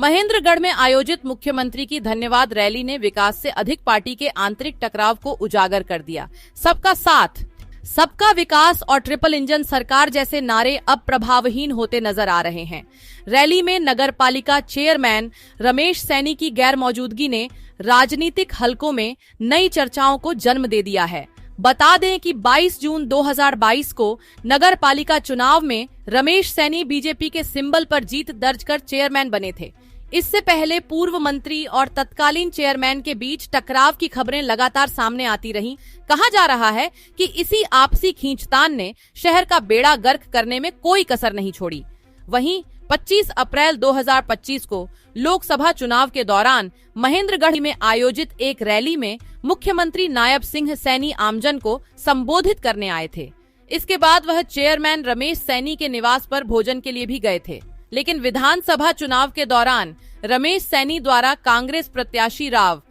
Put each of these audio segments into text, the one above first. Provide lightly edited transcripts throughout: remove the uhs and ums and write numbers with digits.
महेंद्रगढ़ में आयोजित मुख्यमंत्री की धन्यवाद रैली ने विकास से अधिक पार्टी के आंतरिक टकराव को उजागर कर दिया। सबका साथ, सबका विकास और ट्रिपल इंजन सरकार जैसे नारे अब प्रभावहीन होते नजर आ रहे हैं। रैली में नगर पालिका चेयरमैन रमेश सैनी की गैर मौजूदगी ने राजनीतिक हलकों में नई चर्चाओं को जन्म दे दिया है। बता दें कि 22 जून 2022 को नगर पालिका चुनाव में रमेश सैनी बीजेपी के सिंबल पर जीत दर्ज कर चेयरमैन बने थे। इससे पहले पूर्व मंत्री और तत्कालीन चेयरमैन के बीच टकराव की खबरें लगातार सामने आती रहीं। कहा जा रहा है कि इसी आपसी खींचतान ने शहर का बेड़ा गर्क करने में कोई कसर नहीं छोड़ी। वहीं 25 अप्रैल 2025 को लोकसभा चुनाव के दौरान महेंद्रगढ़ में आयोजित एक रैली में मुख्यमंत्री नायब सिंह सैनी आमजन को संबोधित करने आए थे। इसके बाद वह चेयरमैन रमेश सैनी के निवास पर भोजन के लिए भी गए थे, लेकिन विधानसभा चुनाव के दौरान रमेश सैनी द्वारा कांग्रेस प्रत्याशी राव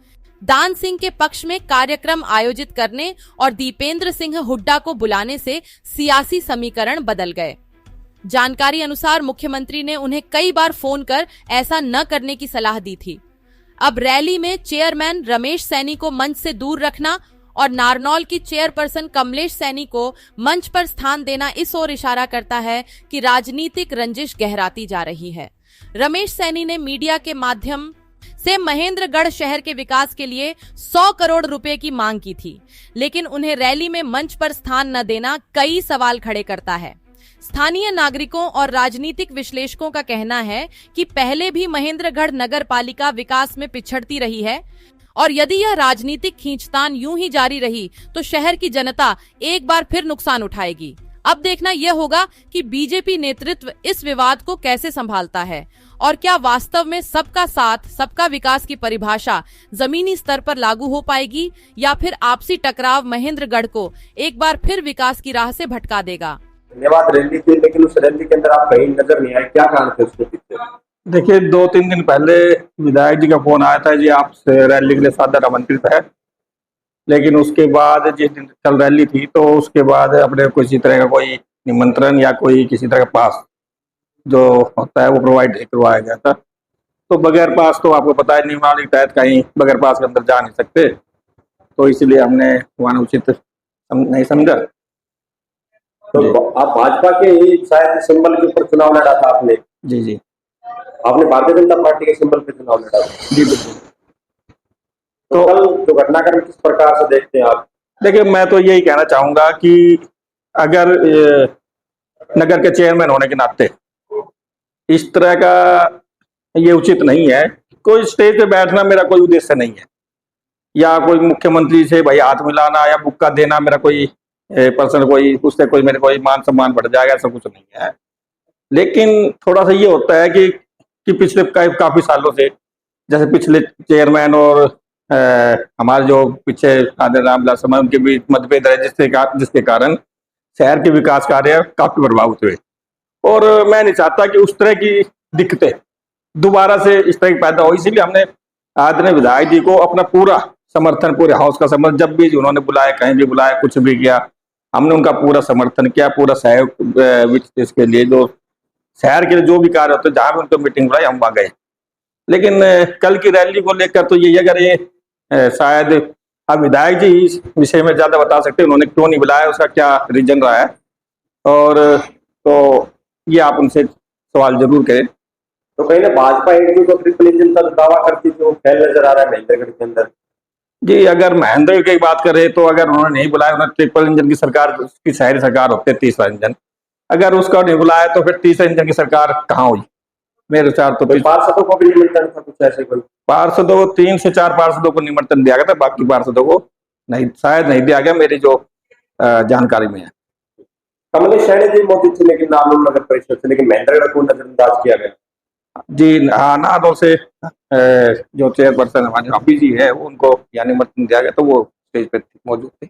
दान सिंह के पक्ष में कार्यक्रम आयोजित करने और दीपेंद्र सिंह हुड्डा को बुलाने से सियासी समीकरण बदल गए। जानकारी अनुसार मुख्यमंत्री ने उन्हें कई बार फोन कर ऐसा न करने की सलाह दी थी। अब रैली में चेयरमैन रमेश सैनी को मंच से दूर रखना और नारनौल की चेयरपर्सन कमलेश सैनी को मंच पर स्थान देना इस ओर इशारा करता है कि राजनीतिक रंजिश गहराती जा रही है। रमेश सैनी ने मीडिया के माध्यम से महेंद्रगढ़ शहर के विकास के लिए 100 करोड़ रुपए की मांग की थी, लेकिन उन्हें रैली में मंच पर स्थान न देना कई सवाल खड़े करता है। स्थानीय नागरिकों और राजनीतिक विश्लेषकों का कहना है कि पहले भी महेंद्रगढ़ नगर पालिका विकास में पिछड़ती रही है और यदि यह राजनीतिक खींचतान यूं ही जारी रही तो शहर की जनता एक बार फिर नुकसान उठाएगी। अब देखना यह होगा कि बीजेपी नेतृत्व इस विवाद को कैसे संभालता है और क्या वास्तव में सबका साथ, सबका विकास की परिभाषा जमीनी स्तर पर लागू हो पाएगी या फिर आपसी टकराव महेंद्रगढ़ को एक बार फिर विकास की राह से भटका देगा। धन्यवाद रैली थी, लेकिन उस रैली के अंदर आप कहीं नजर नहीं आए, क्या कारण थे उसके पीछे? देखिए, 2-3 दिन पहले विधायक जी का फोन आया था, जी आप रैली के लिए सादर आमंत्रित है, लेकिन उसके बाद जिस दिन कल रैली थी तो उसके बाद अपने किसी तरह का कोई निमंत्रण या कोई किसी तरह का पास जो होता है वो प्रोवाइड नहीं करवाया गया था। तो बगैर पास तो आपको पता है नियमावली के तहत कहीं बगैर पास के अंदर जा नहीं सकते, तो इसलिए हमने वहाँ उचित नहीं समझा। तो आप भाजपा के ही शायद सिंबल के ऊपर चुनाव लड़ा था आपने? जी जी, आपने भारतीय जनता पार्टी के सिंबल पे चुनाव लड़ा था? जी बिल्कुल। तो कल जो घटनाक्रम किस प्रकार से देखते हैं आप? देखिए, मैं तो यही कहना चाहूंगा कि अगर नगर के चेयरमैन होने के नाते इस तरह का ये उचित नहीं है। कोई स्टेज पे बैठना मेरा कोई उद्देश्य नहीं है, या कोई मुख्यमंत्री से भाई हाथ मिलाना या बुक्का देना मेरा कोई पर्सन कोई उससे कोई मेरे कोई मान सम्मान बढ़ जाएगा, ऐसा कुछ नहीं है। लेकिन थोड़ा सा ये होता है कि पिछले काफी सालों से, जैसे पिछले चेयरमैन और हमारे जो पीछे आदरणीय रामविलास शर्मा उनके बीच मतभेद है, जिसके कारण शहर के विकास कार्य काफी प्रभावित हुए। और मैं नहीं चाहता कि उस तरह की दिक्कतें दोबारा से इस तरह की पैदा हो, इसीलिए हमने आदरणीय विधायक जी को अपना पूरा समर्थन, पूरे हाउस का समर्थन, जब भी उन्होंने बुलाया, कहीं भी बुलाया, कुछ भी किया, हमने उनका पूरा समर्थन किया, पूरा सहयोग इसके लिए। जो शहर के जो भी कार्य होते जहां भी उनको मीटिंग बुलाई हम वहां गए। लेकिन कल की रैली को लेकर तो ये अगर ये शायद अब विधायक जी इस विषय में ज्यादा बता सकते हैं, उन्होंने क्यों नहीं बुलाया, उसका क्या रीजन रहा है, और तो ये आप उनसे सवाल जरूर करें। तो कहीं ना भाजपा एकजुट और ट्रिपल इंजन का दावा करती थी, वो फैल नजर आ रहा है महेंद्रगढ़ के अंदर। जी, अगर महेंद्रगढ़ की बात करें तो अगर उन्होंने नहीं बुलाया, उन्होंने ट्रिपल इंजन की सरकार, उसकी शहरी सरकार होती है तीसरा इंजन, अगर उसका नहीं बुलाया तो फिर तीसरा इंजन की सरकार कहाँ हुई? मेरे विचार तो पार्षदों को भी निमंत्रण था कुछ ऐसे? कोई पार्षदों को 3 से 4 पार्षदों को निमंत्रण दिया गया था, बाकी पार्षदों को नहीं, शायद नहीं दिया गया, मेरी जो जानकारी में है। कमलेश सैनी जी मौजूद थे लेकिन नारनौल नगर परिषद से, लेकिन महेंद्रगढ़ को नजरअंदाज किया गया। जी हाँ, नारनौल से जो चेयरपर्सन हमारे अभी जी है उनको यहाँ निमंत्रण दिया गया, तो वो स्टेज पे मौजूद थे।